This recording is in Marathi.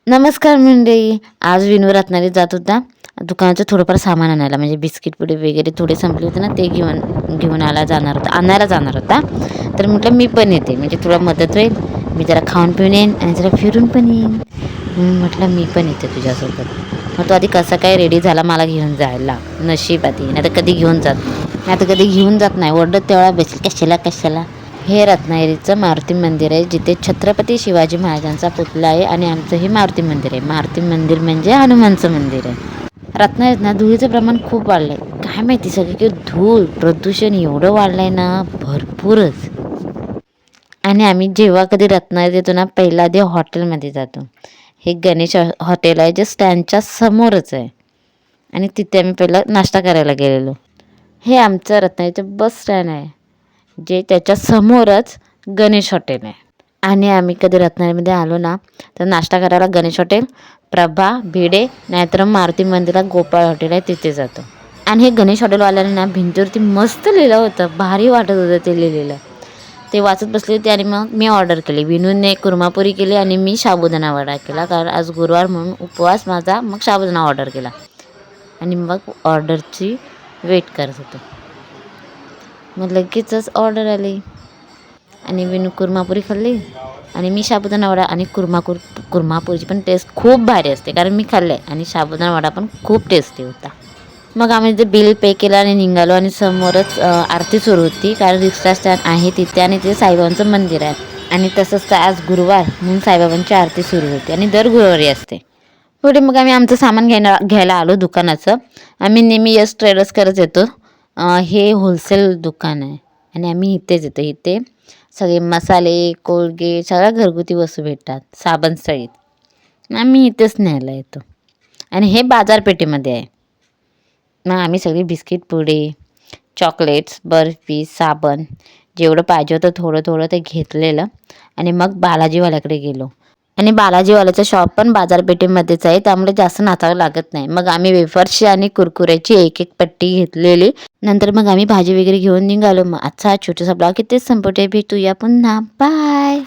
नमस्कार मंडळी. आज विनू रत्नागिरीत जात होता दुकानाचं थोडंफार सामान आणायला, म्हणजे बिस्किट पुडे वगैरे थोडे संपले होते ना, ते आणायला जाणार होता. तर म्हटलं मी पण येते, म्हणजे तुला मदत होईल, मी जरा खाऊन पिऊन येईन आणि जरा फिरून पण येईन. म्हणून म्हटलं मी पण येते तुझ्यासोबत. मग तो आधी कसा काय रेडी झाला मला घेऊन जायला. नशीब आधी, नाही तर कधी घेऊन जात नाही. ओरडत तेवढा बसेल कशाला. हे रत्नागिरीचं मारुती मंदिर आहे, जिथे छत्रपती शिवाजी महाराजांचा पुतळा आहे. आणि आमचं हे मारुती मंदिर आहे. मारुती मंदिर म्हणजे हनुमानचं मंदिर आहे. रत्नागिरीत ना धुळीचं प्रमाण खूप वाढलं आहे. काय माहिती, सगळीकडे धूळ प्रदूषण एवढं वाढलं आहे ना, भरपूरच. आणि आम्ही जेव्हा कधी रत्नागिरीत येतो ना, पहिला आधी हॉटेलमध्ये जातो. हे गणेश हॉटेल आहे, जे स्टँडच्या समोरच आहे. आणि तिथे आम्ही पहिला नाश्ता करायला गेलेलो. हे आमचं रत्नागिरीचं बस स्टँड आहे, जे त्याच्या समोरच गणेश हॉटेल आहे. आणि आम्ही कधी रत्नागिरीमध्ये आलो ना, तर नाश्ता करायला गणेश हॉटेल, प्रभा, भिडे, नाहीतर मारुती मंदिरात गोपाळ हॉटेल आहे, तिथे जातो. आणि हे गणेश हॉटेलवाल्याने ना भिंतीवरती मस्त लिहिलं होतं, भारी वाटत होतं ते लिहिलेलं. ते वाचत बसले होते आणि मग मी ऑर्डर केली. विनूने कुर्मापुरी केली आणि मी साबुदाणा वडा केला, कारण आज गुरुवार म्हणून उपवास माझा. मग साबुदाणा ऑर्डर केला आणि मग ऑर्डरची वेट करत होतो. मग लगेचच ऑर्डर आली आणि विनू कुर्मापुरी खाल्ली आणि मी साबुदाणा वडा. आणि कुर्मापुरीची पण टेस्ट खूप भारी असते, कारण मी खाल्ले. आणि साबुदाणा वडा पण खूप टेस्टी होता. मग आम्ही ते बिल पे केलं आणि निघालो. आणि समोरच आरती सुरू होती, कारण रिक्षा स्टँड आहे तिथे आणि तिथे साईबाबांचं मंदिर आहे. आणि तसंच तर आज गुरुवार म्हणून साईबाबांची आरती सुरू होती आणि दर गुरुवारी असते. पुढे मग आम्ही आमचं सामान घ्यायला आलो दुकानाचं. आम्ही नेहमी यश ट्रेडर्स करत येतो. हे होलसेल दुकान आहे आणि आम्ही इथेच येतो. इथे सगळे मसाले, कोलगेट, सगळ्या घरगुती वस्तू भेटतात, साबण सहित. आम्ही इथेच न्यायला येतो. आणि हे बाजारपेठेमध्ये आहे. मग आम्ही सगळी बिस्किट पुडे, चॉकलेट्स, बर्फी, साबण जेवढं पाहिजे होतं थोडं थोडं ते घेतलेलं. आणि मग बालाजीवाल्याकडे गेलो. आणि बालाजीवाल्याचं शॉप पण बाजारपेठेमध्येच आहे, त्यामुळे जास्त नाचावं लागत नाही. मग आम्ही वेफर्सची आणि कुरकुऱ्याची एक पट्टी घेतलेली. नंतर मग आम्ही भाजी वगैरे घेऊन निघालो. मग आजचा छोटासा ब्लॉग इथेच संपवते. भेटूया पुन्हा, बाय.